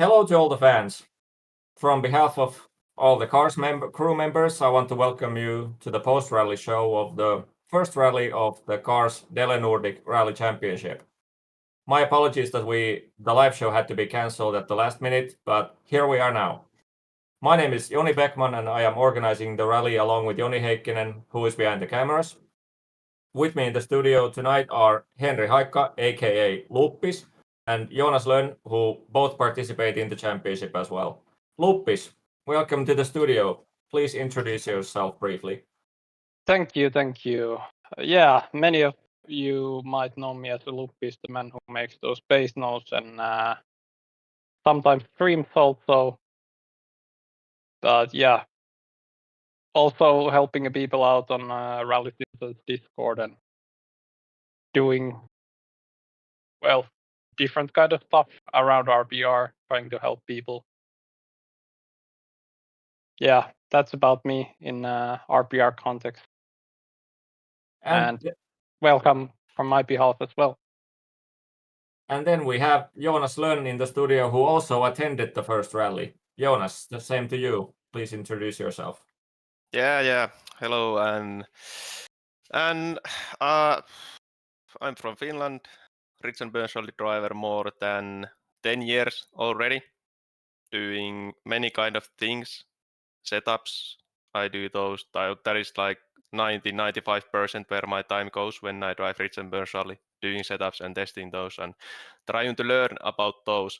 Hello to all the fans. From behalf of all the KARS crew members, I want to welcome you to the post-rally show of the first rally of the KARS DELE Nordic Rally Championship. My apologies that the live show had to be cancelled at the last minute, but here we are now. My name is Joni Bäckman and I am organizing the rally along with Joni Heikkinen, who is behind the cameras. With me in the studio tonight are Henri Haikka, aka Luppis, and Joonas Lönn, who both participate in the championship as well. Luppis, welcome to the studio. Please introduce yourself briefly. Thank you. Yeah, many of you might know me as Luppis, the man who makes those bass notes and sometimes streams also. But yeah, also helping people out on Rally Systems Discord and doing, well, different kind of stuff around RPR, trying to help people. Yeah, that's about me in RPR context. And welcome from my behalf as well. And then we have Joonas Lönn in the studio, who also attended the first rally. Joonas, the same to you. Please introduce yourself. Yeah. Hello, and I'm from Finland. Rich and Burns driver more than 10 years already, doing many kind of things, setups. I do those. That is like 90-95% where my time goes when I drive Rich and Burns doing setups and testing those and trying to learn about those.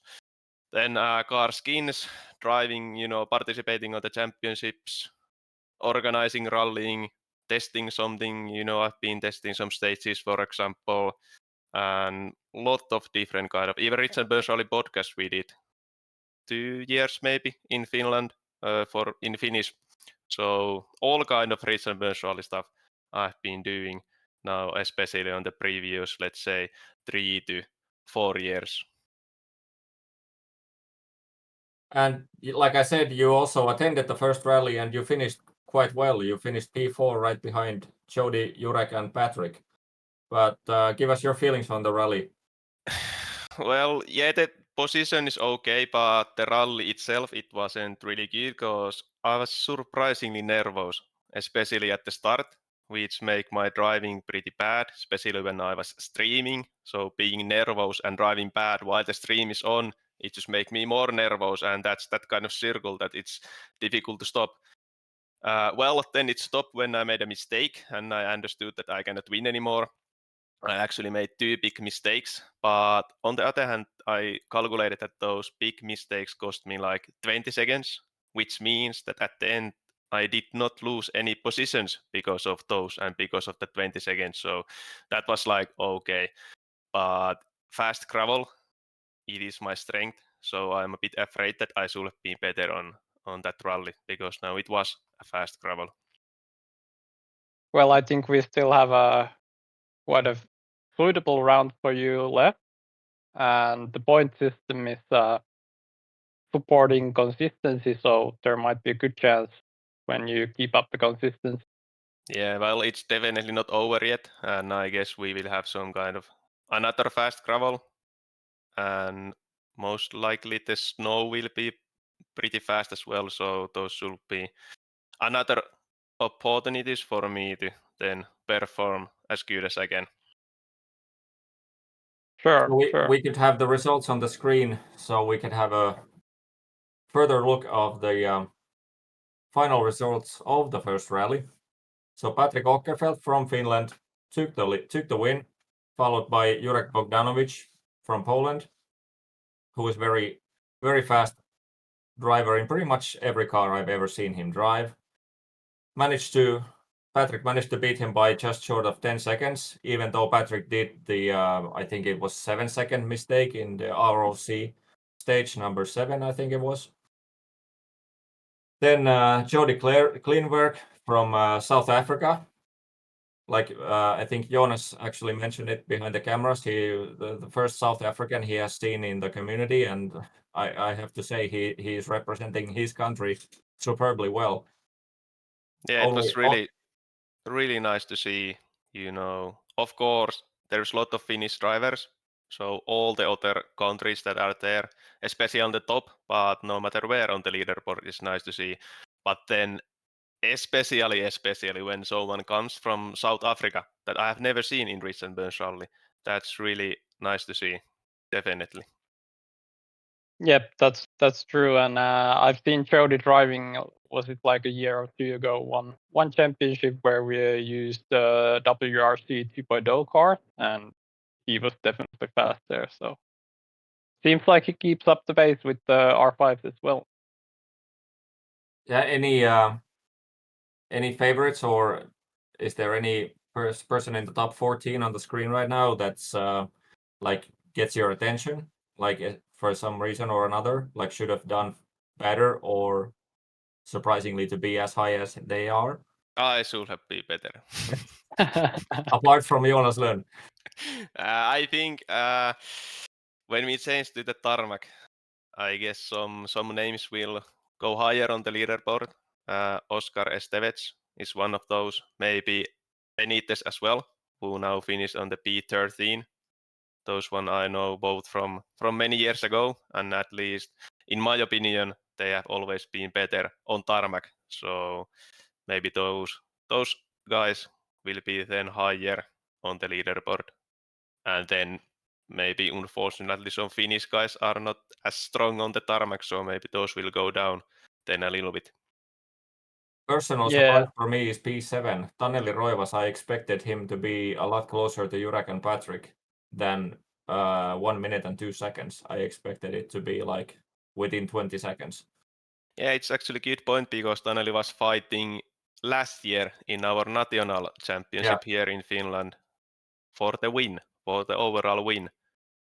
Then car skins, driving, participating on the championships, organizing, rallying, testing something. I've been testing some stages, for example, and lot of different kind of, even Rich and Burns podcast we did 2 years maybe in Finland in Finnish. So all kind of Rich and Burns stuff I've been doing now, especially on the previous, let's say, 3 to 4 years. And like I said, you also attended the first rally and you finished quite well. You finished P4 right behind Jody, Cleenwerck, and Patrik. But give us your feelings on the rally. Well, yeah, the position is okay, but the rally itself, it wasn't really good because I was surprisingly nervous, especially at the start, which make my driving pretty bad, especially when I was streaming. So being nervous and driving bad while the stream is on, it just make me more nervous, and that's that kind of circle that it's difficult to stop. Well, then it stopped when I made a mistake and I understood that I cannot win anymore. I actually made 2 big mistakes, but on the other hand, I calculated that those big mistakes cost me like 20 seconds, which means that at the end, I did not lose any positions because of those and because of the 20 seconds. So that was like, okay, but fast gravel, it is my strength. So I'm a bit afraid that I should have been better on that rally because now it was a fast gravel. Well, I think we still have quite a suitable round for you left, and the point system is supporting consistency, so there might be a good chance when you keep up the consistency. Yeah, well, it's definitely not over yet, and I guess we will have some kind of another fast gravel, and most likely the snow will be pretty fast as well, so those should be another opportunities for me to then perform as good as I can. Sure. We could have the results on the screen, so we could have a further look of the final results of the first rally. So Patrik Åkerfelt from Finland took the win, followed by Jurek Bogdanovic from Poland, who is very, very fast driver in pretty much every car I've ever seen him drive. Patrik managed to beat him by just short of 10 seconds, even though Patrik did the, I think it was 7-second mistake in the ROC stage number 7, I think it was. Then Jody Cleenwerck from South Africa. Like I think Joonas actually mentioned it behind the cameras. The first South African he has seen in the community, and I have to say he is representing his country superbly well. Yeah, it was really nice to see. Of course, there's a lot of Finnish drivers, So all the other countries that are there, especially on the top, but no matter where on the leaderboard, is nice to see. But then especially when someone comes from South Africa that I have never seen in recent Burns Rally, that's really nice to see, definitely. Yep, that's true. And I've seen Jody driving. Was it like a year or two ago? One championship where we used the WRC 2.0 car, and he was definitely fast there. So seems like he keeps up the pace with the R5s as well. Yeah, any favorites, or is there any person in the top 14 on the screen right now that's like gets your attention, like for some reason or another, like should have done better or surprisingly to be as high as they are? I should have been better. Apart from Joonas Lönn. I think when we change to the tarmac, I guess some names will go higher on the leaderboard. Oscar Estevez is one of those. Maybe Benitez as well, who now finished on the P13. Those one I know both from many years ago, and at least in my opinion, they have always been better on tarmac. So maybe those guys will be then higher on the leaderboard. And then maybe unfortunately some Finnish guys are not as strong on the tarmac, so maybe those will go down then a little bit. Personal surprise for me is P7. Taneli Roivas, I expected him to be a lot closer to Jurek and Patrik than 1 minute and 2 seconds. I expected it to be like within 20 seconds. Yeah, it's actually a good point because Taneli was fighting last year in our national championship here in Finland for the win, for the overall win.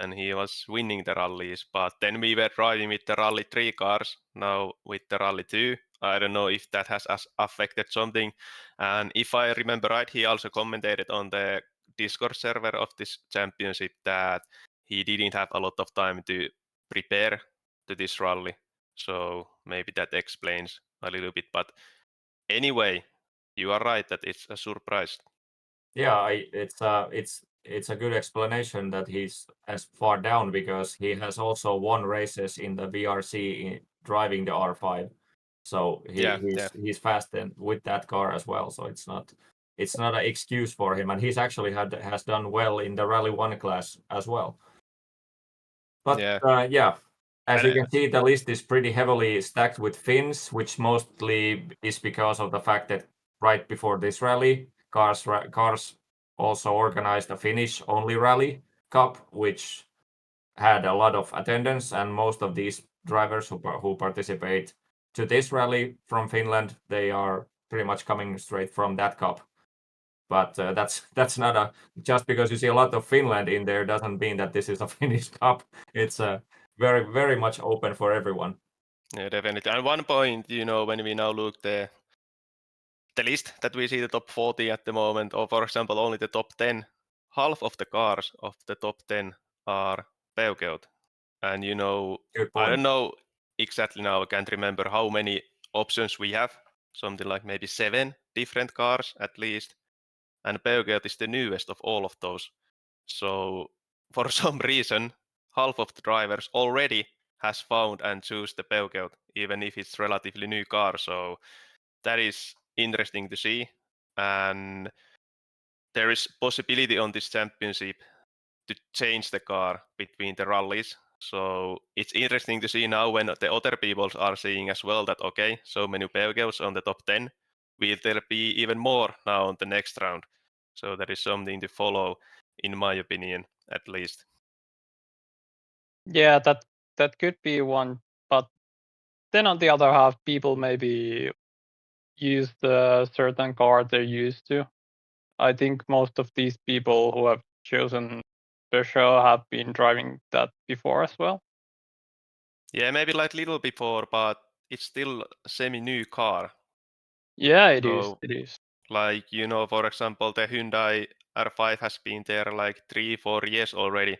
And he was winning the rallies. But then we were driving with the Rally 3 cars, now with the Rally 2. I don't know if that has affected something. And if I remember right, he also commented on the Discord server of this championship that he didn't have a lot of time to prepare to this rally. So maybe that explains a little bit. But anyway, you are right that it's a surprise. Yeah, it's a good explanation that he's as far down because he has also won races in the VRC driving the R5. So he's fast with that car as well. So it's not an excuse for him, and he's actually has done well in the Rally 1 class as well. But yeah, as you can see, the list is pretty heavily stacked with Finns, which mostly is because of the fact that right before this rally, KARS also organized a Finnish-only rally cup, which had a lot of attendance, and most of these drivers who participate to this rally from Finland, they are pretty much coming straight from that cup. But that's not just because you see a lot of Finland in there doesn't mean that this is a Finnish cup. It's very, very much open for everyone. Yeah, definitely. And one point, when we now look the list that we see the top 40 at the moment, or for example, only the top 10, half of the cars of the top 10 are peugeot. And I don't know exactly now, I can't remember how many options we have, something like maybe 7 different cars at least. And peugeot is the newest of all of those. So for some reason, half of the drivers already has found and choose the peugeot, even if it's relatively new car. So that is interesting to see. And there is possibility on this championship to change the car between the rallies. So it's interesting to see now when the other people are seeing as well that, okay, so many peugeots on the top 10, will there be even more now on the next round? So that is something to follow, in my opinion, at least. Yeah, that could be one. But then on the other half, people maybe use the certain car they're used to. I think most of these people who have chosen the show have been driving that before as well. Yeah, maybe like little before, but it's still a semi-new car. Yeah, it is. So, It is. like, for example, the Hyundai R5 has been there like 3-4 years already.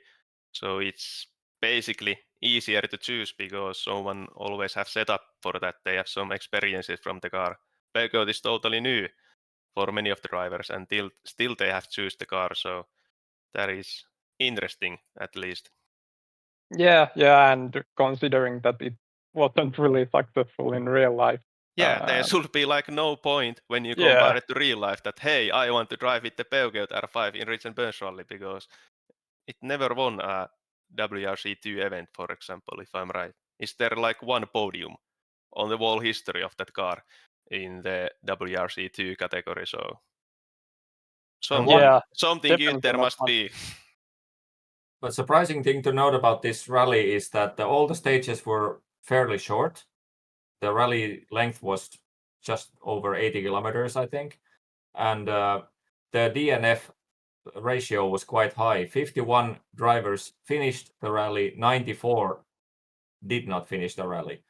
So it's basically easier to choose because someone always have set up for that. They have some experiences from the car. Peugeot is totally new for many of the drivers, and still they have choose the car. So that is interesting at least. Yeah, and considering that it wasn't really successful in real life. Yeah, there should be like no point when you Yeah. compare it to real life that hey, I want to drive with the Peugeot R5 in Ridge and Burns Rally because it never won a WRC2 event, for example, if I'm right. Is there like one podium on the whole history of that car in the WRC2 category? So something good there must be. But surprising thing to note about this rally is that all the stages were fairly short. The rally length was just over 80 kilometers, I think. And the DNF ratio was quite high. 51 drivers finished the rally, 94 did not finish the rally.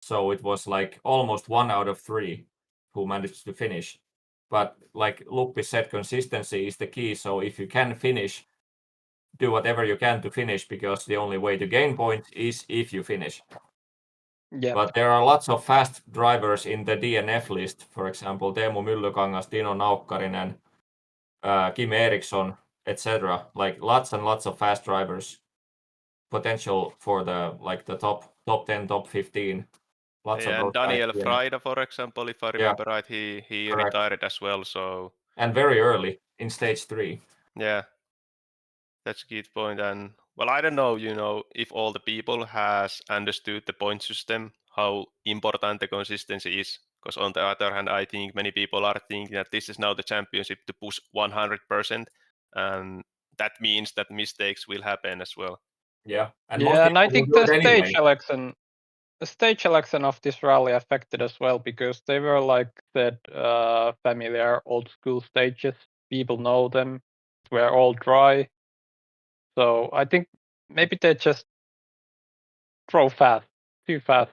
So it was like almost 1 out of 3 who managed to finish. But like Luppi said, consistency is the key. So if you can finish, do whatever you can to finish, because the only way to gain points is if you finish. Yeah. But there are lots of fast drivers in the DNF list. For example, Teemu Myllykangas, Tino Naukkarinen, Kim Eriksson, etc. Like lots and lots of fast drivers. Potential for the top 10, top 15. Lots of and those guys. Daniel Freida, for example, if I remember right, he Correct. retired as well. So And very early in stage 3. Yeah, that's a good point. And well, I don't know, if all the people has understood the point system, how important the consistency is. Because on the other hand, I think many people are thinking that this is now the championship to push 100%, and that means that mistakes will happen as well. Yeah, and I think the stage election of this rally affected as well, because they were like that familiar old school stages. People know them. We're all dry. So I think maybe they just drove too fast.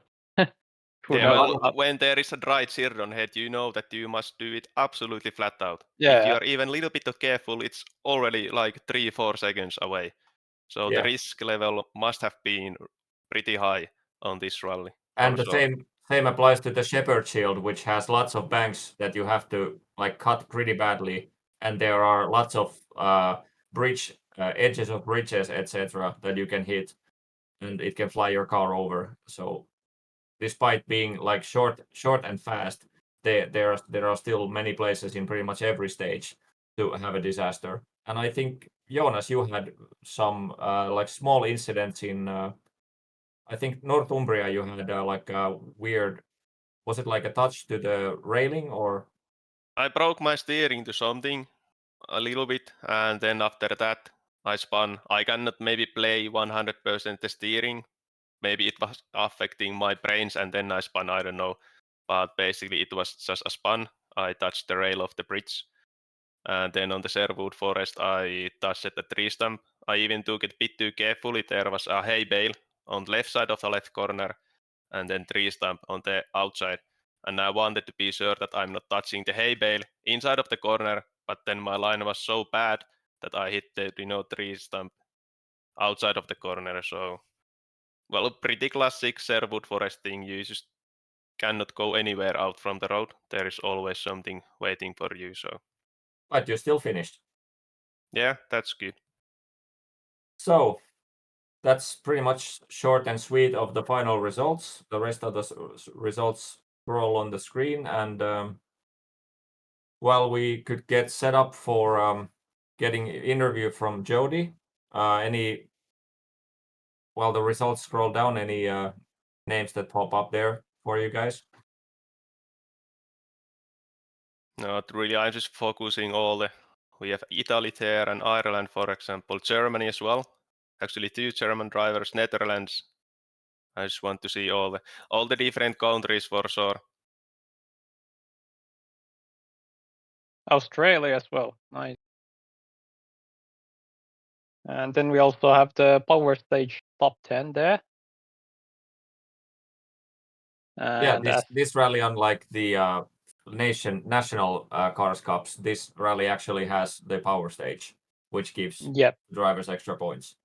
When there is a dry Chiron head, you know that you must do it absolutely flat out. Yeah. If you are even a little bit careful, it's already like 3-4 seconds away. So the risk level must have been pretty high on this rally. And the same applies to the Shepherd Shield, which has lots of banks that you have to like cut pretty badly, and there are lots of edges of bridges, etc. that you can hit, and it can fly your car over. So despite being like short and fast, there are still many places in pretty much every stage to have a disaster. And I think, Joonas, you had some like small incidents in I think Northumbria. You had like a weird, was it like a touch to the railing or? I broke my steering to something a little bit, and then after that I spun. I cannot maybe play 100% the steering. Maybe it was affecting my brains, and then I spun, I don't know. But basically it was just a spun. I touched the rail of the bridge. And then on the Sherwood Forest, I touched the tree stump. I even took it a bit too carefully. There was a hay bale on the left side of the left corner, and then tree stump on the outside. And I wanted to be sure that I'm not touching the hay bale inside of the corner, but then my line was so bad that I hit the tree stump outside of the corner. So, well, pretty classic Sherwood Forest thing. You just cannot go anywhere out from the road. There is always something waiting for you. So, but you still finished. Yeah, that's good. So that's pretty much short and sweet of the final results. The rest of the results scroll on the screen, and well, we could get set up for getting interview from Jody. While the results scroll down, any names that pop up there for you guys? Not really. I'm just focusing we have Italy there and Ireland, for example, Germany as well. Actually, 2 German drivers, Netherlands. I just want to see all the different countries for sure. Australia as well. Nice. And then we also have the power stage top 10 there. And this rally, unlike the national Cars Cups, this rally actually has the power stage, which gives drivers extra points.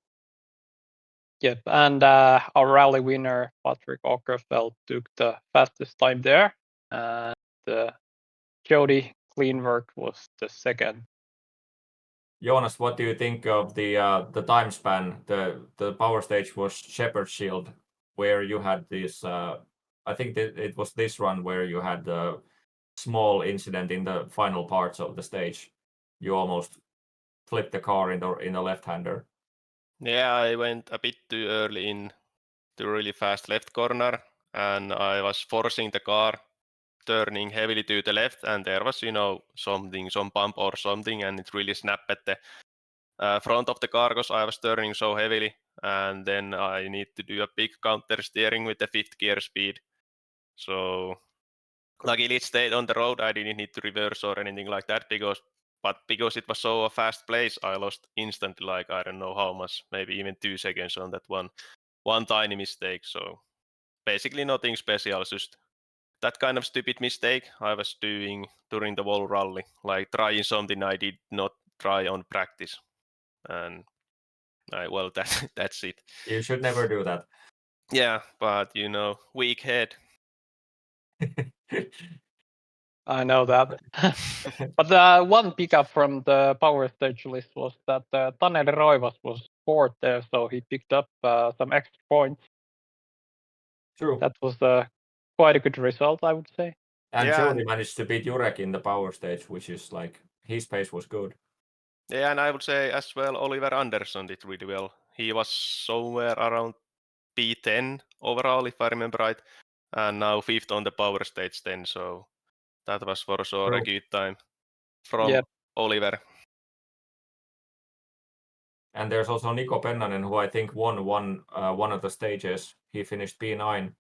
Yep, and our rally winner, Patrik Åkerfelt, took the fastest time there, and Jody Cleenwerck was the second. Joonas, what do you think of the time span? The power stage was Shepherd's Shield, where you had this. I think that it was this run where you had the small incident in the final parts of the stage. You almost flipped the car in the left-hander. Yeah, I went a bit too early in to really fast left corner, and I was forcing the car turning heavily to the left, and there was some bump or something, and it really snapped at the front of the car because I was turning so heavily, and then I need to do a big counter steering with the 5th gear speed. So luckily it stayed on the road. I didn't need to reverse or anything like that because it was so a fast place, I lost instantly, like I don't know how much, maybe even 2 seconds on that one tiny mistake. So basically nothing special, just that kind of stupid mistake I was doing during the whole rally, like trying something I did not try on practice. And that's it. You should never do that. Yeah, but weak head. I know that. But one pickup from the power stage list was that Taneli Roivas was 4th there, so he picked up some extra points. True. That was quite a good result, I would say. And Yeah, Jody managed to beat Jurek in the power stage, which is like his pace was good. Yeah, and I would say as well, Oliver Andersson did really well. He was somewhere around P10 overall, if I remember right, and now 5th on the power stage then. So that was for sure a good time from Oliver. And there's also Niko Pennanen, who I think won one of the stages. He finished P9,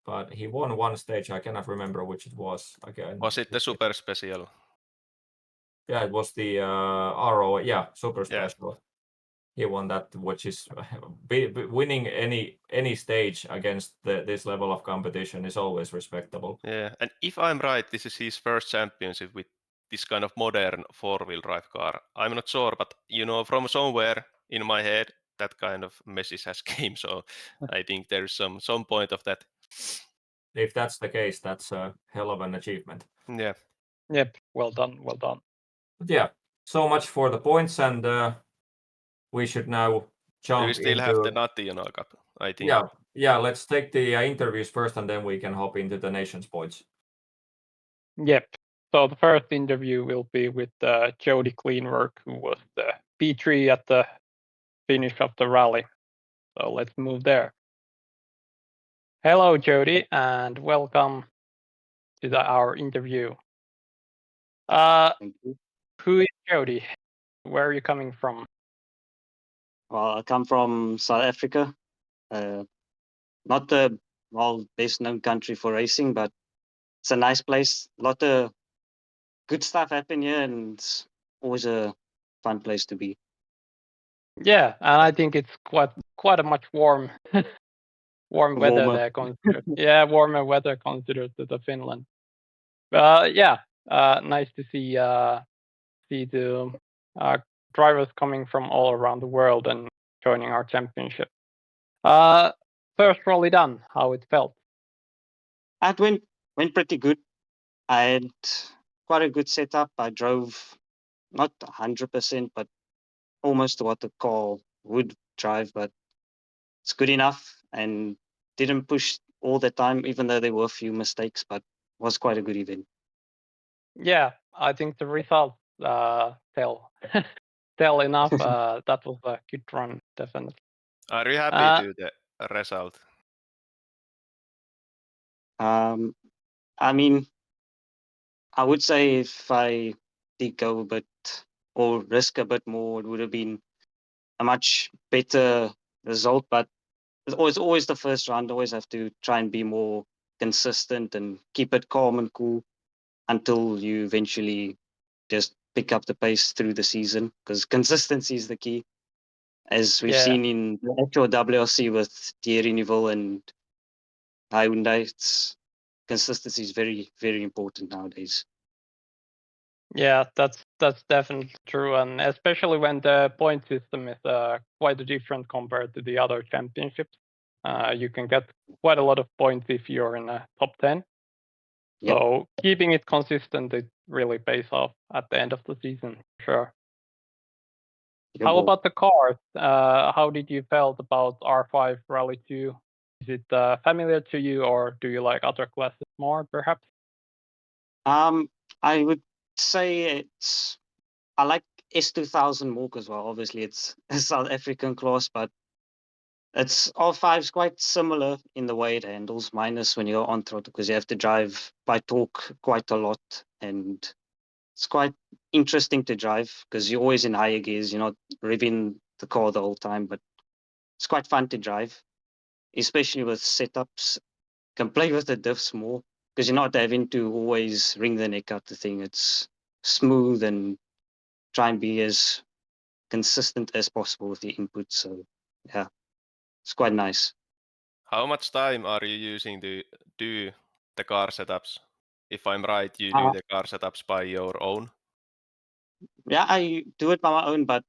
but he won one stage. I cannot remember which it was. Again, Was it the super special? Yeah, it was the RO. Yeah, super Yeah. special. He won that, which is winning any stage against this level of competition is always respectable. Yeah, and if I'm right, this is his first championship with this kind of modern 4-wheel drive car. I'm not sure, but from somewhere in my head, that kind of message has came. So I think there's some point of that. If that's the case, that's a hell of an achievement. Yeah. Yep. Well done. Well done. But yeah, so much for the points, and we should now jump We still into... have the National Cup, I think. Yeah. Let's take the interviews first, and then we can hop into the nations points. Yep. So the first interview will be with Jody Cleenwerck, who was the P3 at the finish of the rally. So let's move there. Hello, Jody, and welcome to our interview. Thank you. Who is Jody? Where are you coming from? Well, I come from South Africa. Not the best known country for racing, but it's a nice place. A lot of good stuff happen here, and it's always a fun place to be. Yeah, and I think it's quite a much warm weather Warmer. there considered. Yeah, warmer weather considered to the Finland. Nice to see the drivers coming from all around the world and joining our championship. First rally done, how it felt? It went pretty good. I had quite a good setup. I drove not 100%, but almost what the car would drive, but it's good enough and didn't push all the time, even though there were a few mistakes, but was quite a good event. Yeah, I think the results tell enough. That was a good run, definitely. Are you happy to the result? I mean, I would say if I did go a bit or risk a bit more, it would have been a much better result. But it's always the first round. Always have to try and be more consistent and keep it calm and cool until you eventually just pick up the pace through the season. Because consistency is the key, as we've seen in the actual WRC with Thierry Neuville and Hyundai. Consistency is very, very important nowadays. Yeah, that's definitely true, and especially when the point system is quite different compared to the other championships. You can get quite a lot of points if you're in a top 10. Yep. So keeping it consistent, it really pays off at the end of the season, sure. How about the cars? How did you felt about R5 Rally 2? Is it familiar to you, or do you like other classes more, perhaps? I would say I like S2000 more as well. Obviously, it's a South African class, but it's R5 is quite similar in the way it handles, minus when you're on throttle, because you have to drive by torque quite a lot, and it's quite interesting to drive because you're always in higher gears. You're not revving the car the whole time, but it's quite fun to drive, especially with setups. Can play with the diffs more because you're not having to always wring the neck out the thing. It's smooth and try and be as consistent as possible with the input. So yeah, it's quite nice. How much time are you using to do the car setups? If I'm right, you do Uh, the car setups by your own. Yeah, I do it by my own, but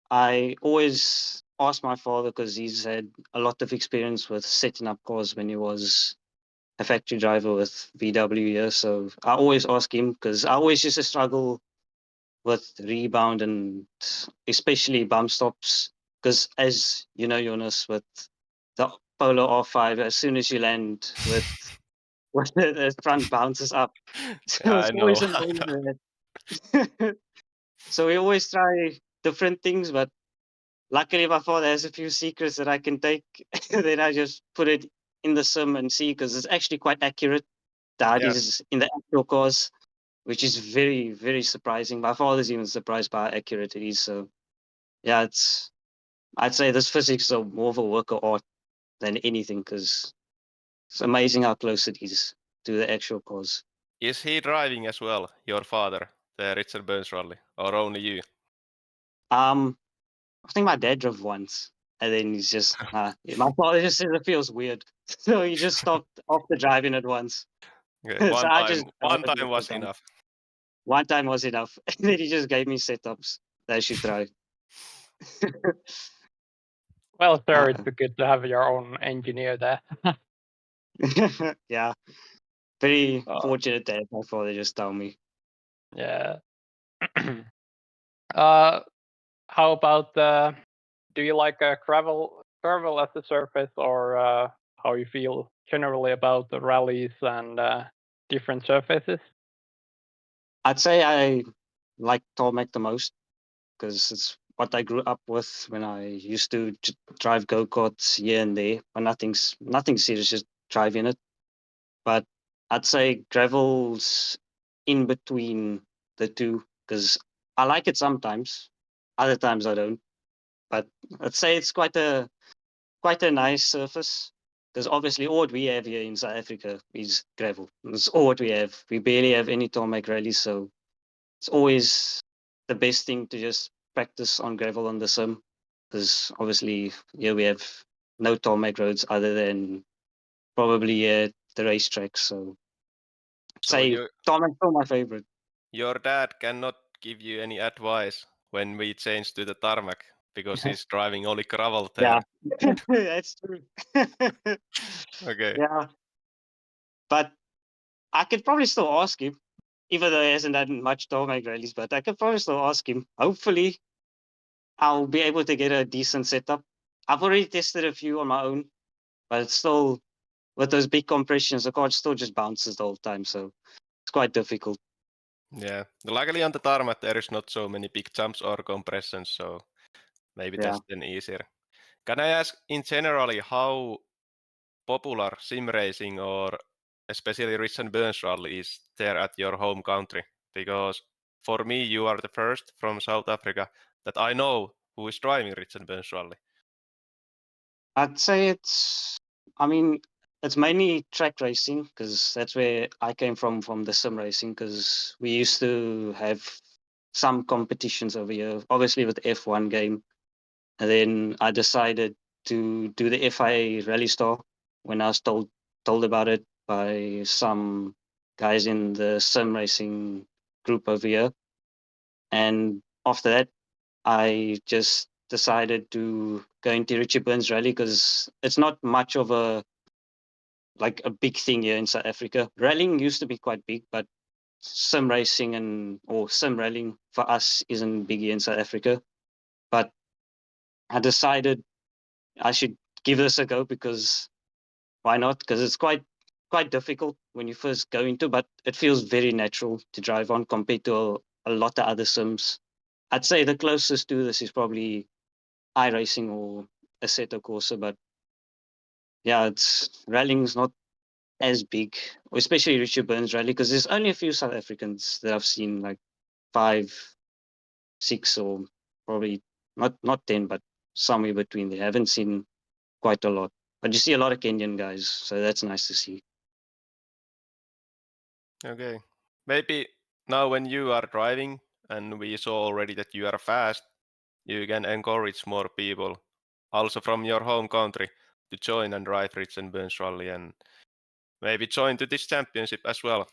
I always ask my father because he's had a lot of experience with setting up cars when he was a factory driver with VW here. So I always ask him because I always used to struggle with rebound and especially bump stops. Because as you know, Joonas, with the Polo R5, as soon as you land with the front bounces up, Yeah, so it's I know. always annoying with that. So we always try different things, but luckily my father has a few secrets that I can take. Then I just put it in the sim and see because it's actually quite accurate. The Yeah. IDs in the actual cars, which is very, very surprising. My father's even surprised by how accurate it is. So yeah, I'd say this physics are more of a work of art than anything because it's amazing how close it is to the actual cars. Is he driving as well, your father, the Richard Burns rally, or only you? I think my dad drove once, and then he's just my father just says it feels weird, so he just stopped after driving it once. Okay, So I just one drive it time most of was the time. enough. One time was enough. And then he just gave me setups that I should try. Well, sir, Uh, it's good to have your own engineer there. yeah, very Uh, fortunate that my father just told me. yeah. uh, how about do you like gravel as a surface, or how you feel generally about the rallies and different surfaces? I'd say I like tarmac the most because it's what I grew up with when I used to drive go-karts here and there, but nothing serious, just driving it. But I'd say gravel's in between the two because I like it sometimes, other times I don't. But I'd say it's quite a nice surface because obviously all what we have here in South Africa is gravel. That's all what we have. We barely have any tarmac rallies, so it's always the best thing to just practice on gravel on the sim because obviously here we have no tarmac roads other than probably the racetracks. So So say tarmac's still my favorite. your dad cannot give you any advice when we change to the tarmac because he's driving only gravel Yeah, there. that's true. Okay. Yeah, but I could probably still ask him, even though he hasn't done much tarmac rallies. But I could probably still ask him. Hopefully, I'll be able to get a decent setup. I've already tested a few on my own, but it's still with those big compressions, the car still just bounces the whole time. So it's quite difficult. Yeah. Luckily on the tarmac there is not so many big jumps or compressions, so maybe Yeah. that's then easier. Can I ask in generally how popular sim racing or especially Richard Burns rally is there at your home country? Because for me you are the first from South Africa that I know who is driving Richard Burns rally. I'd say I mean, it's mainly track racing because that's where I came from the sim racing because we used to have some competitions over here, obviously with the F1 game. And then I decided to do the FIA Rally Star when I was told about it by some guys in the sim racing group over here. And after that, I just decided to go into Richie Burns Rally because it's not much of a big thing here in South Africa. Rallying used to be quite big, but sim racing or sim rallying for us isn't big here in South Africa. But I decided I should give this a go because why not? Because it's quite difficult when you first go into, but it feels very natural to drive on compared to a lot of other sims. I'd say the closest to this is probably iRacing or Assetto Corsa, but yeah, it's rallying's not as big, especially Richard Burns rally, because there's only a few South Africans that I've seen, like 5, 6, or probably not 10, but somewhere between there. I haven't seen quite a lot, but you see a lot of Kenyan guys, so that's nice to see. Okay. Maybe now when you are driving and we saw already that you are fast, you can encourage more people also from your home country to join and drive Rich and Burns Rally and maybe join to this championship as well.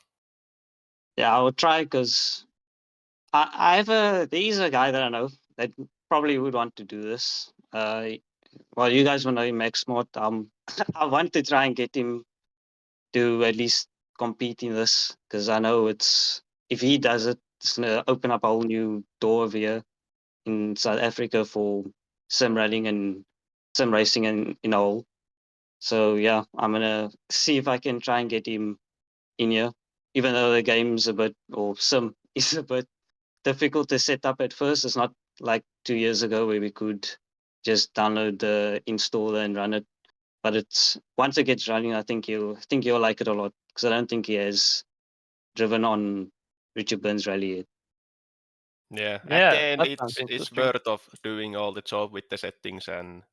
Yeah, I will try because there is a guy that I know that probably would want to do this. Well, you guys will know him, Max Smart. I want to try and get him to at least compete in this because I know if he does it, it's gonna open up a whole new door over here in South Africa for sim rallying and sim racing and all. So yeah, I'm gonna see if I can try and get him in here, even though the game's or sim is a bit difficult to set up at first. It's not like 2 years ago where we could just download the installer and run it. But it's once it gets running, I think you'll like it a lot because I don't think he has driven on Richard Burns Rally yet. Yeah, at Yeah, the end that sounds it's interesting. worth of doing all the job with the settings, and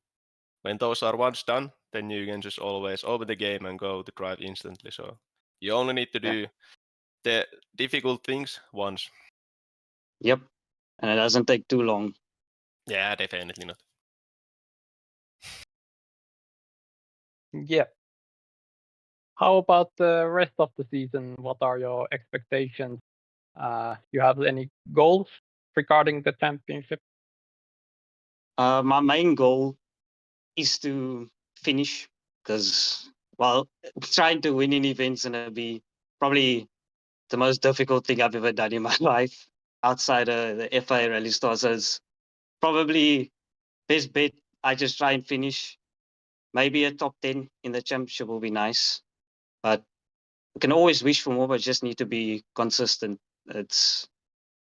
when those are once done, then you can just always open the game and go to drive instantly. So you only need to do the difficult things once. Yep, and it doesn't take too long. Yeah, definitely not. Yeah. How about the rest of the season? What are your expectations? You have any goals regarding the championship? My main goal is to finish because, well, trying to win in events gonna be probably the most difficult thing I've ever done in my life outside of the FIA Rally Stars. So it's probably best bet I just try and finish. Maybe a top 10 in the championship will be nice, but we can always wish for more, but just need to be consistent. It's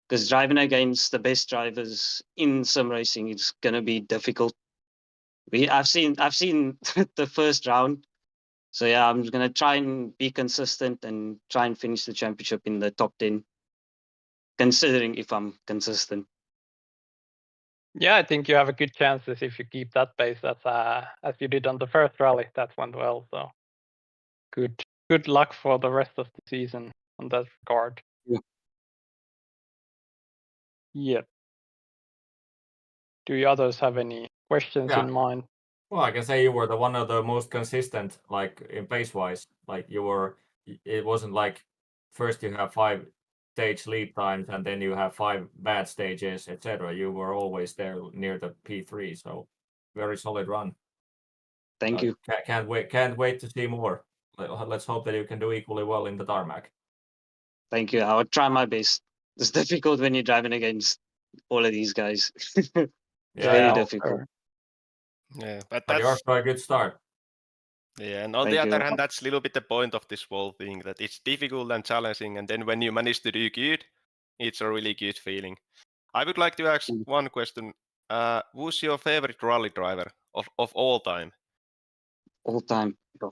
because driving against the best drivers in sim racing is gonna be difficult. I've seen the first round. So yeah, I'm gonna try and be consistent and try and finish the championship in the top 10, considering if I'm consistent. Yeah, I think you have a good chances if you keep that pace as you did on the first rally. That went well. So good luck for the rest of the season on that regard. Yeah. Yeah. Do you others have any questions Yeah. in mind? Well, I can say you were the one of the most consistent, like in pace wise. Like it wasn't like first you have 5 stage lead times and then you have 5 bad stages, etc. You were always there near the P3, so very solid run. Thank you. Can't wait to see more. Let's hope that you can do equally well in the tarmac. Thank you. I will try my best. It's difficult when you're driving against all of these guys. It's very difficult. Sure. Yeah, but But you're off that's to a good start. yeah, and on the Thank other you. hand, that's a little bit the point of this whole thing, that it's difficult and challenging, and then when you manage to do good, it's a really good feeling. I would like to ask one question. Who's your favorite rally driver of all time? All time. Oh.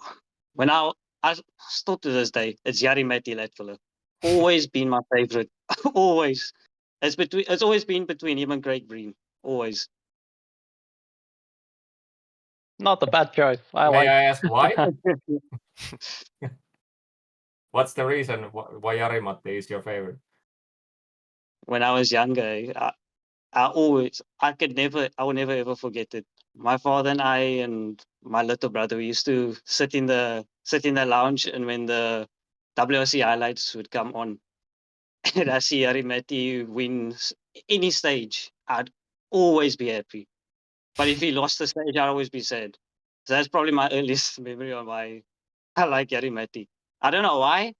When I still to this day, it's Jari-Matti Latvala. Always been my favorite. Always. It's always been between him and Craig Breen. Always. Not a bad choice. May I ask why? What's the reason why Jari-Matti is your favorite? When I was younger, I will never ever forget it. My father and I and my little brother, we used to sit in the lounge, and when the WRC highlights would come on, and I see Jari-Matti wins any stage, I'd always be happy. But if he lost the stage, I'd always be sad. So that's probably my earliest memory on why I like Jari-Matti. I don't know why.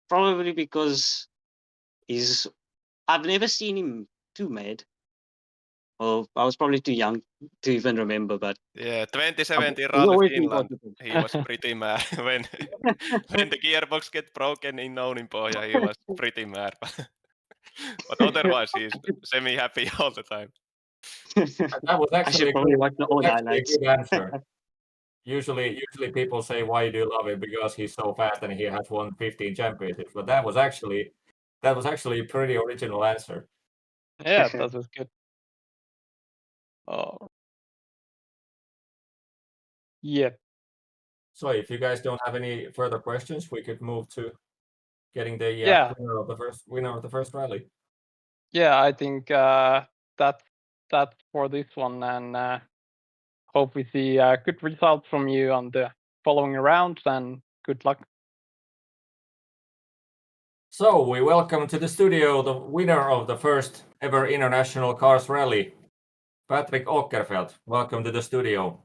Probably because I've never seen him too mad. Well, I was probably too young to even remember, but Yeah, 2017 it's Rally always been Finland. positive. He was pretty mad when the gearbox get broken in Nouninpohja. He was pretty mad, but otherwise he's semi-happy all the time. That was I should actually probably watch the old a highlights. good answer. Usually people say, why do you love it? Because he's so fast and he has won 15 championships. But that was actually a pretty original answer. Yeah, that was good. Oh. Yeah. So if you guys don't have any further questions, we could move to getting the Yeah. winner of the first rally. Yeah, I think that's for this one, and hope we see a good result from you on the following rounds, and good luck. So we welcome to the studio the winner of the first ever international KARS rally, Patrik Åkerfelt. Welcome to the studio.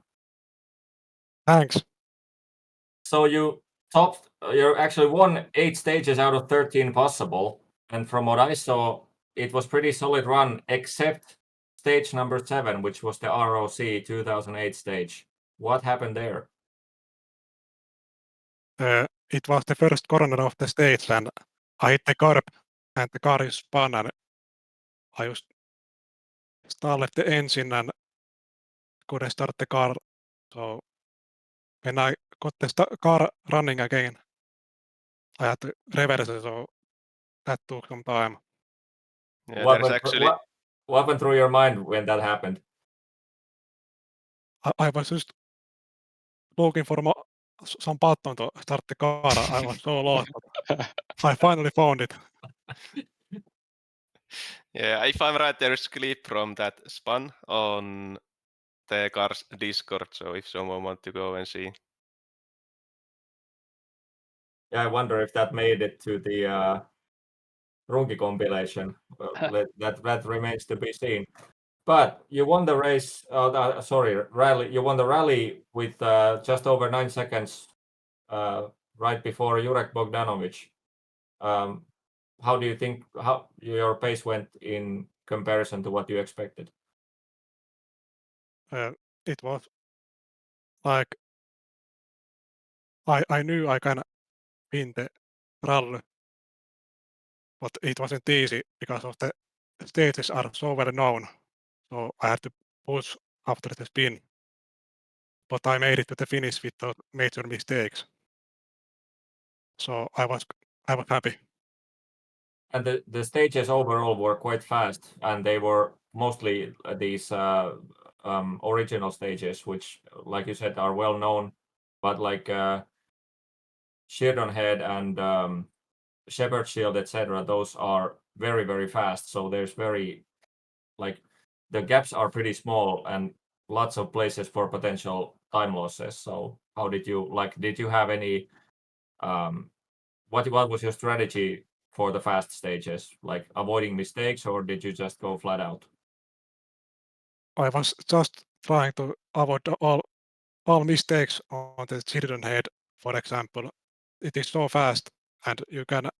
Thanks. So you actually won 8 stages out of 13 possible, and from what I saw, it was pretty solid run, except stage number 7, which was the ROC 2008 stage. What happened there? It was the first corner of the stage, and I hit the curb, and the car is spun, and I just started the engine and couldn't start the car. So when I got the car running again, I had to reverse it, so that took some time. Yeah, What there's went, actually what went through your mind when that happened? I was just looking for some button to start the car. I was so lost, but I finally found it. yeah. If I'm right, there's a clip from that spun on the KARS Discord. So if someone want to go and see. Yeah, I wonder if that made it to the rookie compilation. That remains to be seen. But you won the race. Rally. You won the rally with just over 9 seconds, right before Jurek Bogdanovic. How do you think how your pace went in comparison to what you expected? It was like I knew I can win the rally, but it wasn't easy because of the stages are so well known. So I had to push after the spin, but I made it to the finish without major mistakes. So I was happy. And the stages overall were quite fast, and they were mostly these original stages, which, like you said, are well known. But like Sheridan Head and Shepherd Shield, etc., those are very, very fast. So there's the gaps are pretty small and lots of places for potential time losses. So how did you have any what was your strategy for the fast stages, like avoiding mistakes, or did you just go flat out? I was just trying to avoid all mistakes on the children head, for example. It is so fast, and you can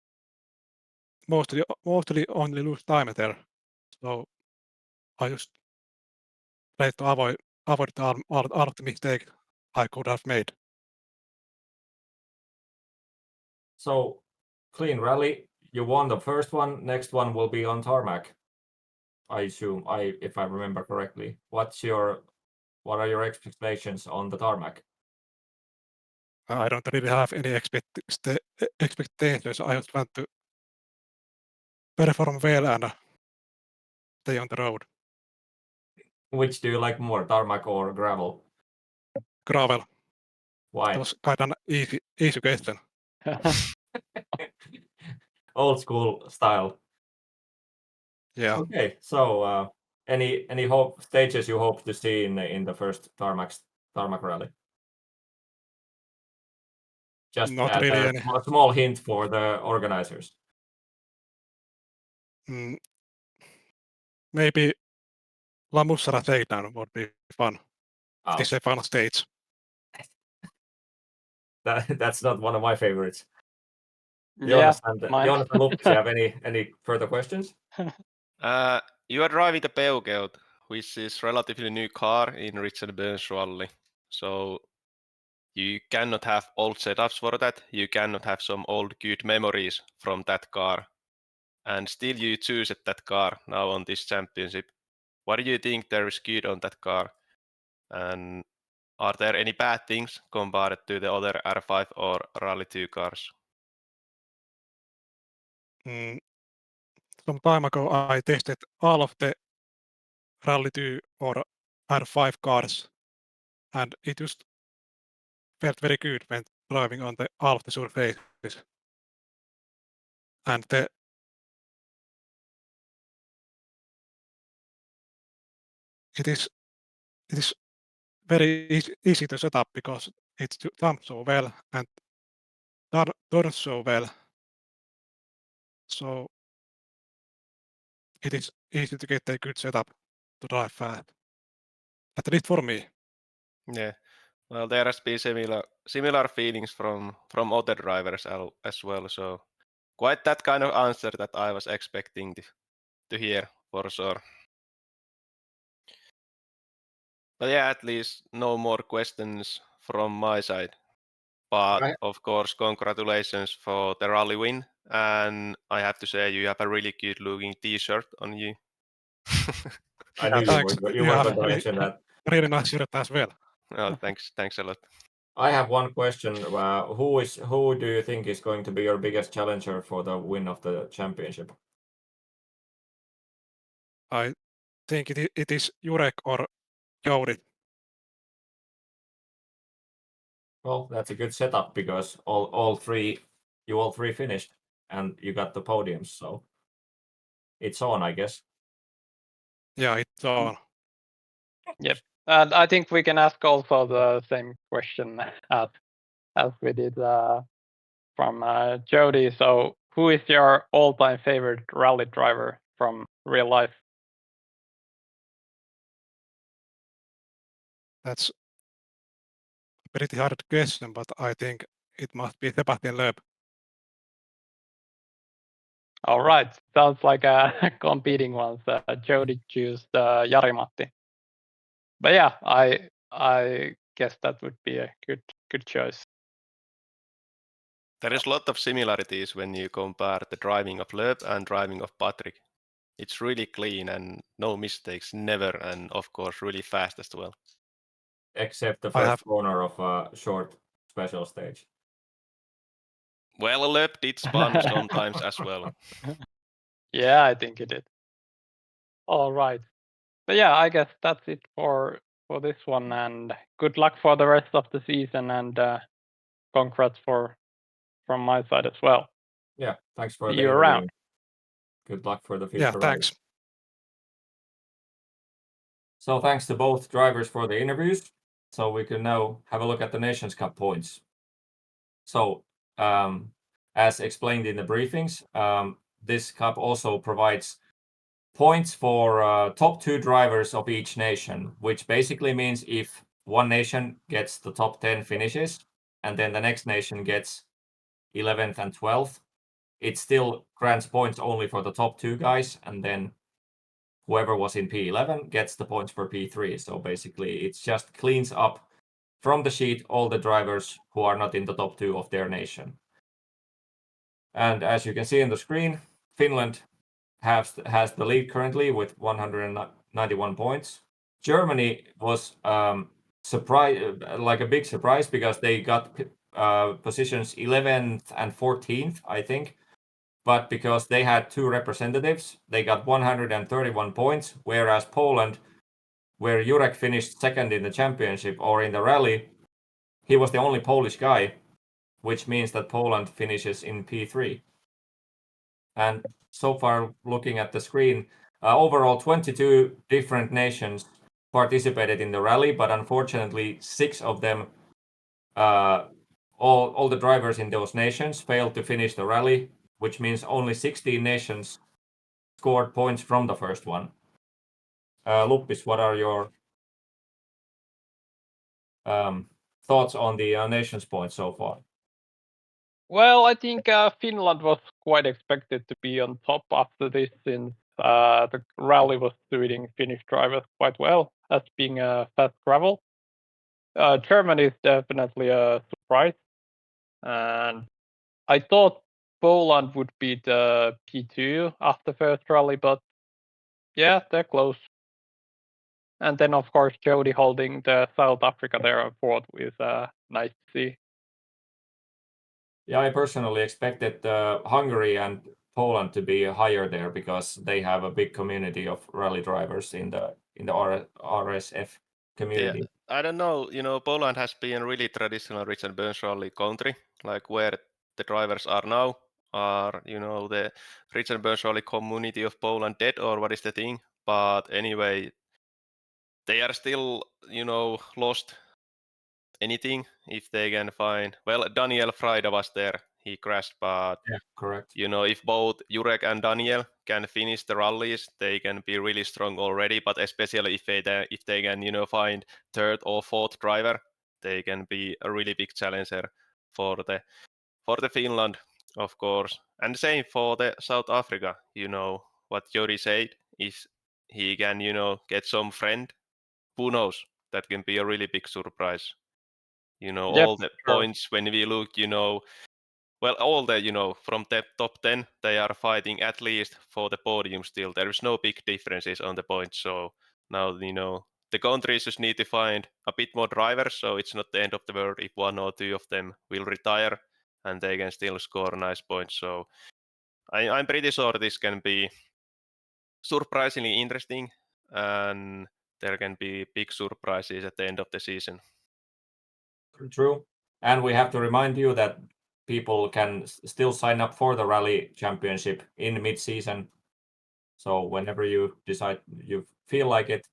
mostly only lose time there. So I just tried to avoid all of the mistakes I could have made. So clean rally, you won the first one. Next one will be on tarmac, I assume, if I remember correctly. What are your expectations on the tarmac? I don't really have any expectations. I just want to perform well and stay on the road. Which do you like more, tarmac or gravel? Gravel. Why? That was kind of easy question. Old school style. Yeah. Okay, so any stages you hope to see in the first tarmac rally? Just Not as really a any. small hint for the organizers. Maybe La Mussara takedown would be fun. Oh, It is a fun stage. that's not one of my favorites. Yeah, Joonas and mine. Joonas and Luppi, do you have any further questions? You are driving the Peugeot. which is relatively new car in Richard Burns Rally. So you cannot have old setups for that. You cannot have some old good memories from that car. And still you choose that car now on this championship. What do you think there is good on that car? And are there any bad things compared to the other R5 or Rally 2 cars? Some time ago, I tested all of the Rally 2 or R5 cars, and it just felt very good when driving on all of the surfaces. And it is very easy to set up because it jumps so well and turns so well. So it is easy to get a good setup to drive fast. At least for me. Yeah. Well, there has been similar feelings from other drivers as well. So quite that kind of answer that I was expecting to hear for sure. But yeah, at least no more questions from my side. But of course, congratulations for the rally win. And I have to say, you have a really good looking t-shirt on you. I knew you were going to mention that. Really nice shirt as well. Oh, thanks a lot. I have one question. Who do you think is going to be your biggest challenger for the win of the championship? I think it is Jurek or Jody. Well, that's a good setup because all three finished and you got the podiums, so it's on, I guess. Yeah, it's on. Yep. And I think we can ask also the same question as we did from Jody. So who is your all-time favorite rally driver from real life? That's a pretty hard question, but I think it must be Sebastian Loeb. All right. Sounds like a competing ones. Jody chose Jari Matti. But yeah, I guess that would be a good choice. There is a lot of similarities when you compare the driving of Loeb and driving of Patrik. It's really clean and no mistakes, never, and of course really fast as well. Except the first corner of a short special stage. Well, Loeb did spun sometimes as well. Yeah, I think he did. All right. But yeah, I guess that's it for this one, and good luck for the rest of the season, and congrats from my side as well. Yeah, thanks for See the you interview. around. Good luck for the future. Yeah, thanks. So thanks to both drivers for the interviews. So we can now have a look at the Nations Cup points. So as explained in the briefings, this cup also provides points for top 2 drivers of each nation, which basically means if one nation gets the top 10 finishes and then the next nation gets 11th and 12th, it still grants points only for the top 2 guys, and then whoever was in P11 gets the points for P3. So basically it just cleans up from the sheet all the drivers who are not in the top 2 of their nation. And as you can see on the screen, Finland has the lead currently with 191 points. Germany was like a big surprise because they got positions 11th and 14th, I think. But because they had 2 representatives, they got 131 points, whereas Poland, where Jurek finished second in the championship or in the rally, he was the only Polish guy, which means that Poland finishes in P3. And so far, looking at the screen, overall 22 different nations participated in the rally, but unfortunately 6 of them, all the drivers in those nations failed to finish the rally, which means only 16 nations scored points from the first one. Luppis, what are your thoughts on the nations points so far? Well, I think Finland was quite expected to be on top after this, since The rally was suiting Finnish drivers quite well as being a fast gravel. Germany is definitely a surprise, and I thought Poland would be the P2 after first rally, but yeah, they're close. And then of course Jody holding the South Africa there on fourth is nice to see. Yeah, I personally expected Hungary and Poland to be higher there because they have a big community of rally drivers in the RSF community. Yeah, I don't know. Poland has been a really traditional Rich and Burns rally country, like where the drivers are now. Are the Rich and Burns rally community of Poland dead, or what is the thing? But anyway, they are still lost anything if they can find. Well, Daniel Freida was there. He crashed, but Yeah, correct. if both Jurek and Daniel can finish the rallies, they can be really strong already. But especially if they can find third or fourth driver, they can be a really big challenger for the Finland, of course. And same for the South Africa. What Jody said, if he can get some friend, who knows? That can be a really big surprise. Yep, All the sure. points when we look, well, all the, from the top 10, they are fighting at least for the podium still. There is no big differences on the points. So now, the countries just need to find a bit more drivers. So it's not the end of the world if one or two of them will retire and they can still score nice points. So I'm pretty sure this can be surprisingly interesting and there can be big surprises at the end of the season. True. And we have to remind you that people can still sign up for the Rally Championship in mid-season. So whenever you decide you feel like it,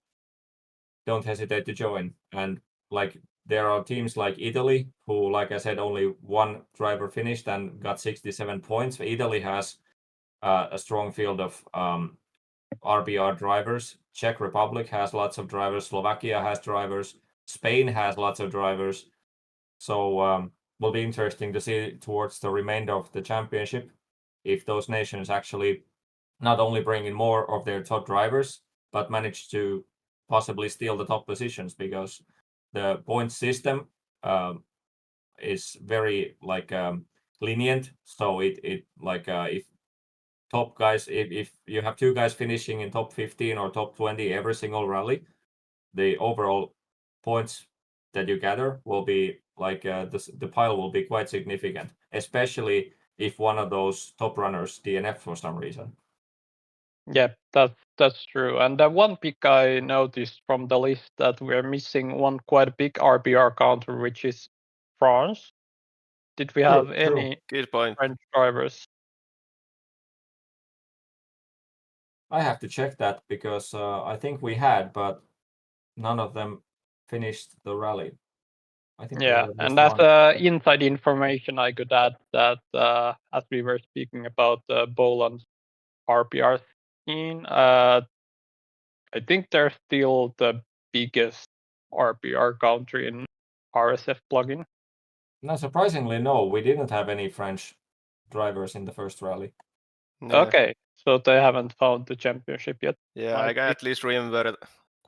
don't hesitate to join. And like there are teams like Italy who, like I said, only one driver finished and got 67 points. Italy has a strong field of RBR drivers. Czech Republic has lots of drivers. Slovakia has drivers. Spain has lots of drivers. So will be interesting to see towards the remainder of the championship if those nations actually not only bring in more of their top drivers, but manage to possibly steal the top positions because the point system is very lenient. So it if top guys, if you have two guys finishing in top 15 or top 20 every single rally, the overall points that you gather will be the pile will be quite significant, especially if one of those top runners DNF for some reason. Yep, that's true. And one pick I noticed from the list that we're missing one quite big RBR country, which is France. Did we have True. any Good point. French drivers? I have to check that because I think we had, but none of them finished the rally. I think we Yeah, had at and least as one. inside information, I could add that as we were speaking about Poland's RPR scene, I think they're still the biggest RPR country in RSF plugin. No, surprisingly, no, we didn't have any French drivers in the first rally. Yeah. Okay, so they haven't found the championship yet. Yeah, Might I can be. at least remember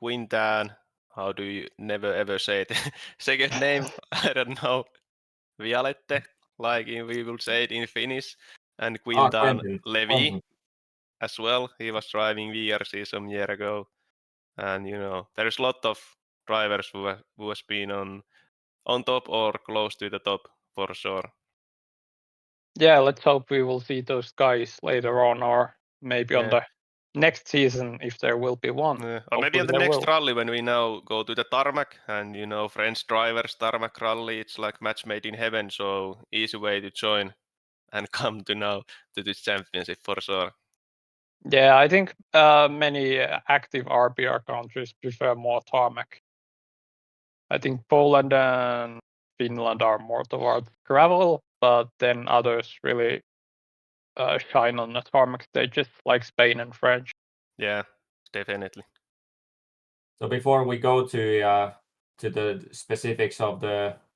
Quintan. How do you never ever say it? Second name? I don't know. Violette, like we will say it in Finnish. And Quintan Levy as well. He was driving VRC some year ago. And there's a lot of drivers who has been on top or close to the top for sure. Yeah, let's hope we will see those guys later on, or maybe on the next season if there will be one. Or maybe on the Hopefully there next will. rally when we now go to the tarmac and French drivers tarmac rally, it's like match made in heaven, so easy way to join and come to this championship for sure. Yeah, I think many active RBR countries prefer more tarmac. I think Poland and Finland are more towards gravel, but then others really shine on the tarmac stages like Spain and French. Yeah, definitely. So before we go to the specifics of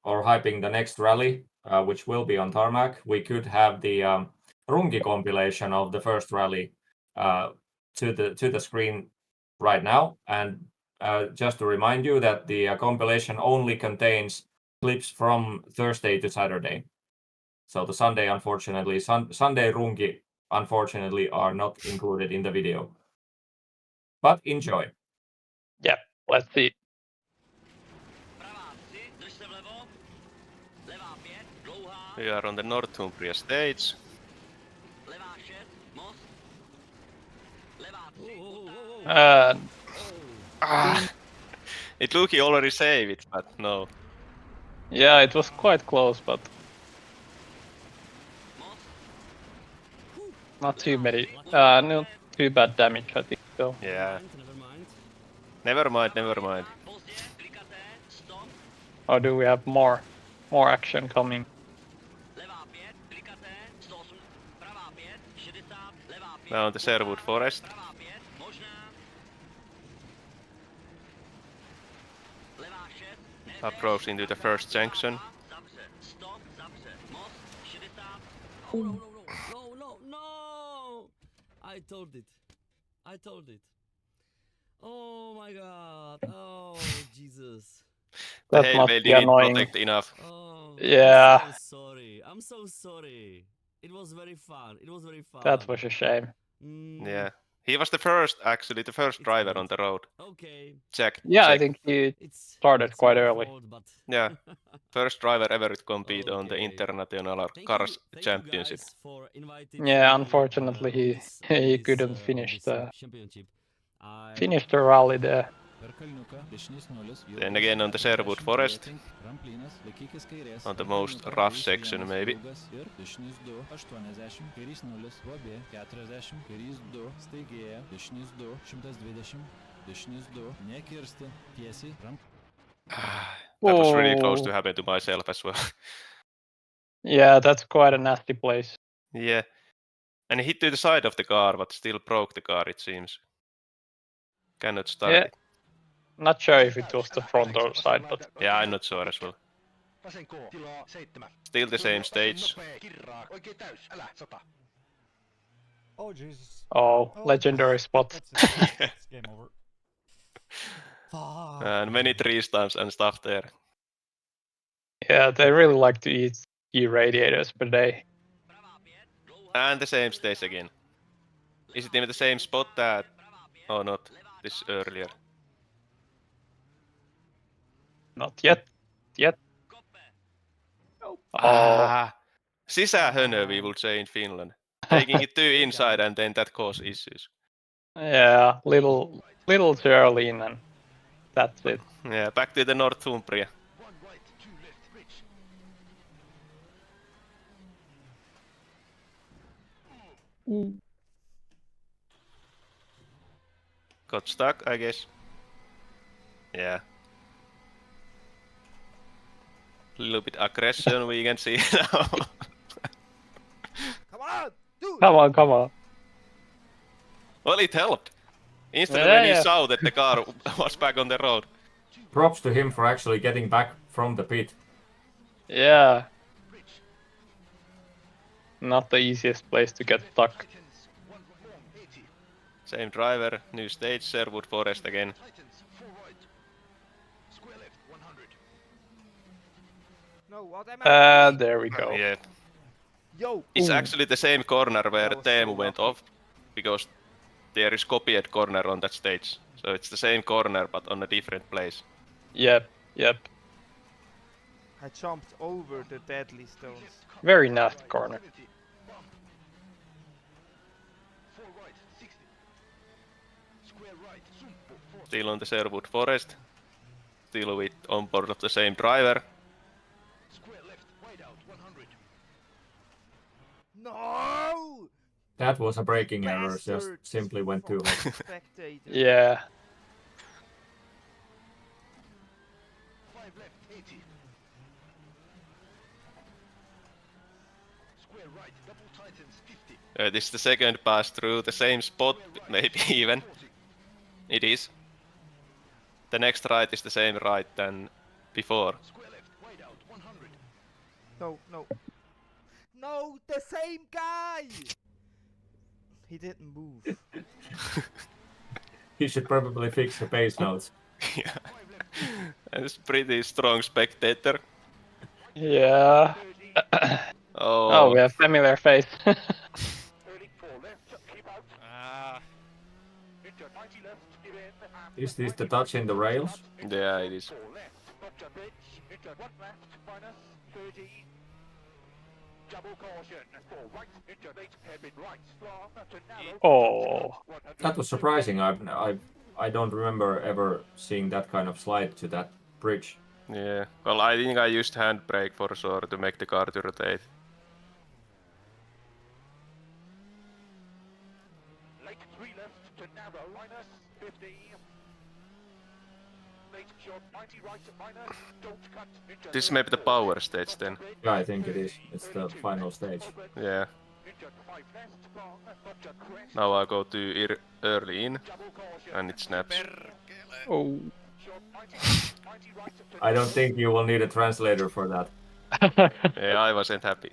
hyping the next rally, which will be on tarmac, we could have the Rungi compilation of the first rally to the screen right now. And just to remind you that the compilation only contains clips from Thursday to Saturday. So the Sunday, unfortunately, Sunday runki, unfortunately, are not included in the video. But enjoy. Yeah, let's see. We are on the Northumbria stage. It looked he already saved it, but no. Yeah, it was quite close, but not too many. Not too bad damage, I think. So. Yeah. Never mind. Or do we have more action coming? Now on the Sherwood Forest. Approach into the first junction. No! I told it. Oh my god. Oh, Jesus. The That must hail be didn't annoying. protect enough. Oh, Yeah. I'm so sorry. It was very fun. That was a shame. Yeah. He was the first driver good. on the road. Okay. Check. Yeah, I check. think he It's started quite my early. fault, but Yeah. First driver ever to compete on the Okay. International thank KARS you Championship. guys for inviting Yeah, me, unfortunately, on he this, he couldn't on finish this championship. finish the rally there. Then again on the Sherwood Forest. On the most rough section maybe. That was really close to happen to myself as well. Yeah, that's quite a nasty place. Yeah. And he hit to the side of the car, but still broke the car, it seems. Cannot start Yeah. it. Not sure if it was the front or side, but Yeah, I'm not sure as well. Still the same stage. Oh Jesus. oh, legendary spot. That's it. It's game over. Fuck. And many tree stumps and stuff there. Yeah, they really like to eat key radiators per day. And the same stage again. Is it in the same spot that... Oh, not. This earlier. Not yet. Oh, Sisähönö, we would say in Finland. Taking it too inside and then that cause issues. yeah, little too early in, and that's it. Yeah, back to the Northumbria. Got stuck, I guess. Yeah. Little bit aggression we can see now. Come on, dude. Come on. Well, it helped. Instantly Yeah, when he yeah. saw that the car was back on the road. Props to him for actually getting back from the pit. Yeah. Not the easiest place to get stuck. Same driver, new stage, Sherwood Forest again. No, what am I doing? There we go. Yeah. Yo. It's Ooh. actually the same corner where That was Teemu so went lucky. off, because there is copied corner on that stage. So it's the same corner but on a different place. Yep. I jumped over the deadly stones. Very nasty corner. Still on the Sherwood Forest. Still with on board of the same driver. No! That was a braking error, just Bastards. simply went too hot. Spectator. Yeah. This is the second pass through the same spot, maybe even. It is. The next right is the same right than before. No, no. No, the same guy! He didn't move. He should probably fix the pace notes. Yeah. And it's pretty strong spectator. Yeah. Oh, we have familiar face. Is this the touch in the rails? yeah, it is. Oh. That was surprising. I don't remember ever seeing that kind of slide to that bridge. Yeah. Well, I think I used handbrake for sure to make the car to rotate. This may be the power stage then. Yeah, I think it is. It's the final stage. Yeah. Now I go too early in, and it snaps. Oh. I don't think you will need a translator for that. Yeah, I wasn't happy.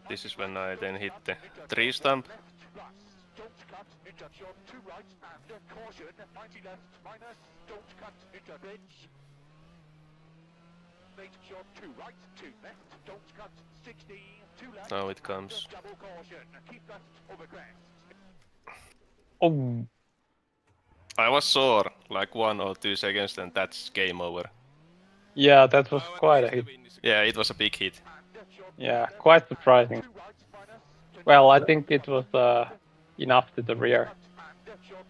This is when I then hit the tree stump. Now it comes. Oh. I was sore, like 1 or 2 seconds, and that's game over. Yeah, that was quite a hit. Yeah, it was a big hit. Yeah, quite surprising. Well, I think it was enough to the rear.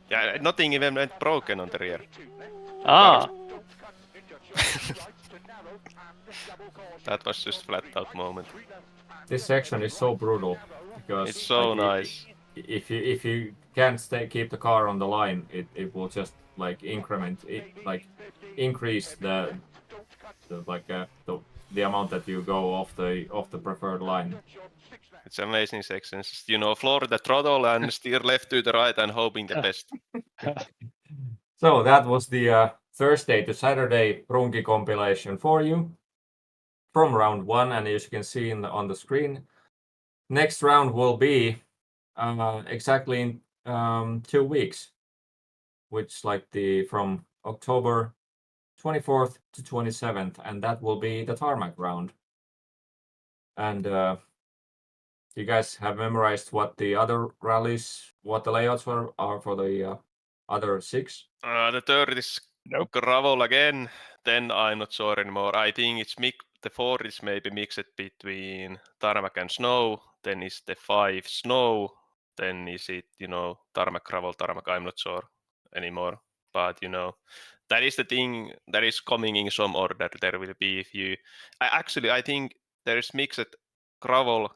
Yeah, nothing even went broken on the rear. Ah. That was just flat out moment. This section is so brutal because It's so nice. If you can't keep the car on the line, it will just like increase the amount that you go off the preferred line. It's amazing sections. You know, floor the throttle and steer left to the right and hoping the best. So that was the Thursday to Saturday Runki compilation for you from round 1, and as you can see on the screen, next round will be exactly in 2 weeks, which like from October 24th to 27th, and that will be the tarmac round. And you guys have memorized what the other rallies, what the layouts are for the other 6? The third is Nope. gravel again. Then I'm not sure anymore. I think it's the 4 is maybe mixed between tarmac and snow. Then is the 5 snow. Then is it, tarmac, gravel, tarmac. I'm not sure anymore. But, that is the thing that is coming in some order. There will be I think there is mixed gravel,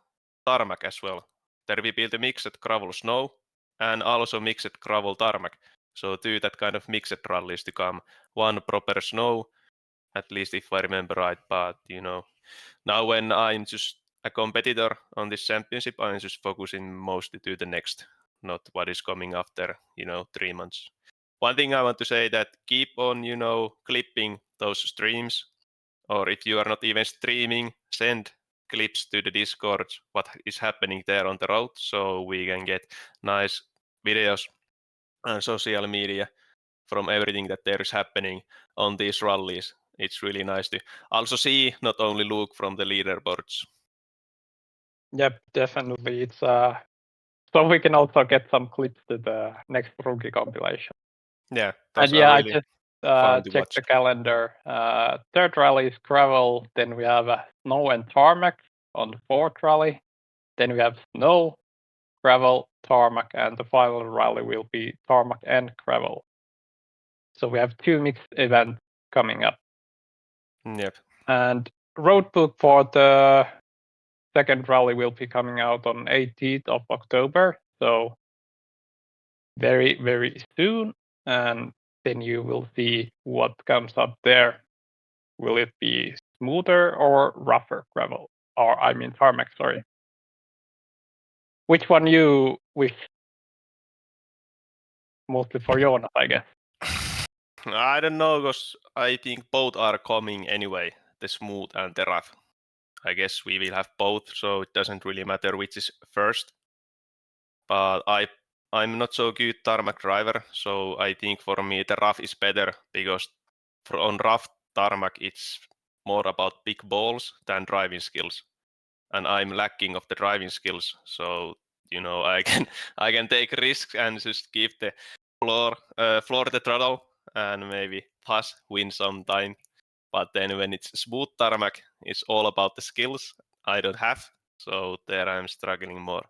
tarmac as well. There will be the mixed gravel, snow, and also mixed gravel, tarmac. So 2 that kind of mixed rallies to come. 1 proper snow, at least if I remember right. But, now when I'm just a competitor on this championship, I'm just focusing mostly to the next, not what is coming after, 3 months. One thing I want to say that keep on, clipping those streams, or if you are not even streaming, send clips to the Discord, what is happening there on the road, so we can get nice videos and social media from everything that there is happening on these rallies. It's really nice to also see, not only look from the leaderboards. Yep, definitely. It's so we can also get some clips to the next rookie compilation. Yeah, And those yeah, are I really just fun to checked watch. the calendar. Third rally is gravel. Then we have snow and tarmac on the 4th rally. Then we have snow, gravel, tarmac, and the final rally will be tarmac and gravel. So we have 2 mixed events coming up. Yep. And road book for the 2nd rally will be coming out on 18th of October. So very, very soon. And then you will see what comes up there. Will it be smoother or rougher gravel? Or I mean tarmac, sorry. Which one you wish mostly for Joonas, I guess. I don't know, because I think both are coming anyway, the smooth and the rough. I guess we will have both, so it doesn't really matter which is first. But I'm not so good tarmac driver, so I think for me the rough is better, because on rough tarmac it's more about big balls than driving skills, and I'm lacking of the driving skills. So I can take risks and just give the floor the throttle and maybe pass, win some time. But then when it's smooth tarmac, it's all about the skills I don't have. So there I'm struggling more.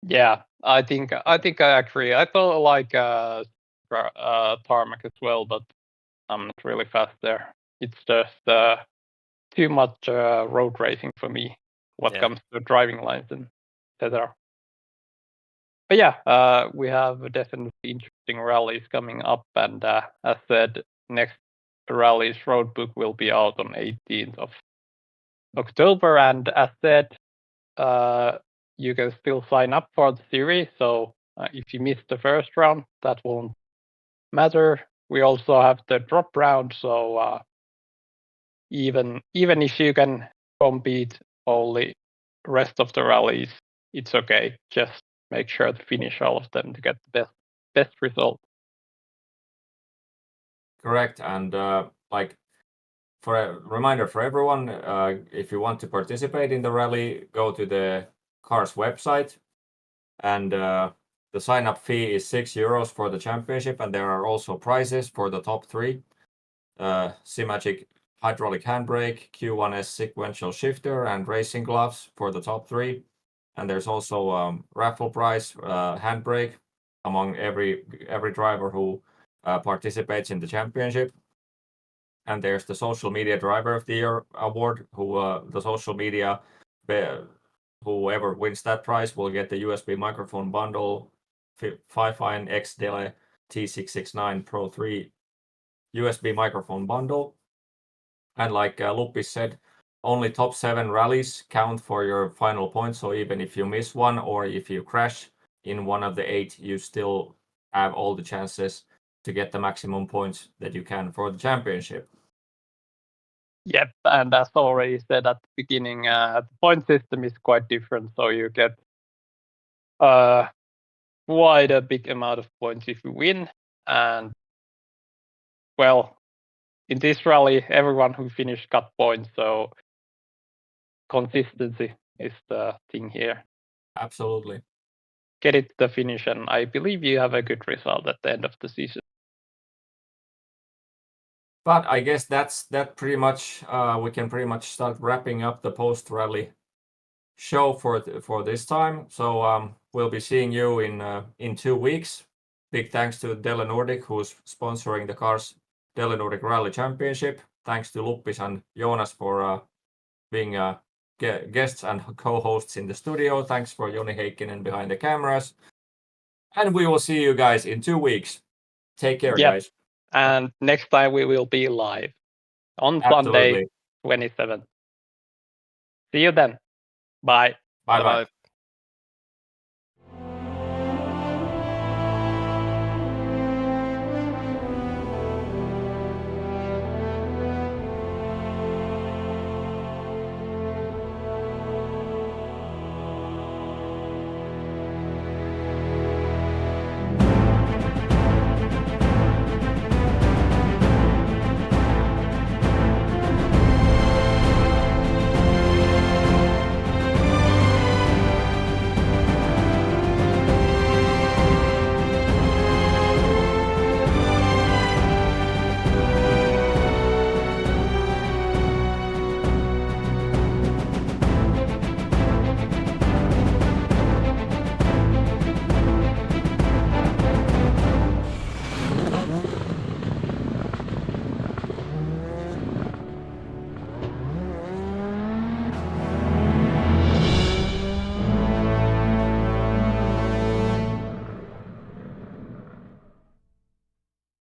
Yeah, I think I agree. I thought like tarmac as well, but I'm not really fast there. It's just too much road racing for me. What comes to driving lines and etc. But yeah, we have definitely interesting rallies coming up, and as said, next rally's roadbook will be out on 18th of October, and as said, you can still sign up for the series. So if you miss the first round, that won't matter. We also have the drop round, so even if you can compete only rest of the rallies, it's okay. Just make sure to finish all of them to get the best result. Correct, and like for a reminder for everyone, if you want to participate in the rally, go to the KARS website, and the sign-up fee is €6 for the championship, and there are also prizes for the top 3. Simagic hydraulic handbrake, Q1S sequential shifter, and racing gloves for the top 3. And there's also raffle prize handbrake among every driver who participates in the championship. And there's the social media driver of the year award, who the social media whoever wins that prize will get the USB microphone bundle, 5-fine X DELE T669 Pro 3 USB microphone bundle. And like Luppi said, only top 7 rallies count for your final points. So even if you miss one or if you crash in one of the 8, you still have all the chances to get the maximum points that you can for the championship. Yep, and as already said at the beginning, the point system is quite different. So you get quite a big amount of points if you win. And well, in this rally, everyone who finished got points. So consistency is the thing here. Absolutely. Get it to the finish, and I believe you have a good result at the end of the season. But I guess that pretty much we can pretty much start wrapping up the post-rally show for this time. So we'll be seeing you in 2 weeks. Big thanks to DELE Nordic, who's sponsoring the KARS DELE Nordic Rally Championship. Thanks to Luppis and Joonas for being guests and co-hosts in the studio. Thanks for Joni Heikkinen behind the cameras. And we will see you guys in 2 weeks. Take care, guys. And next time we will be live on Absolutely. Sunday, 27th. See you then. Bye. Bye-bye.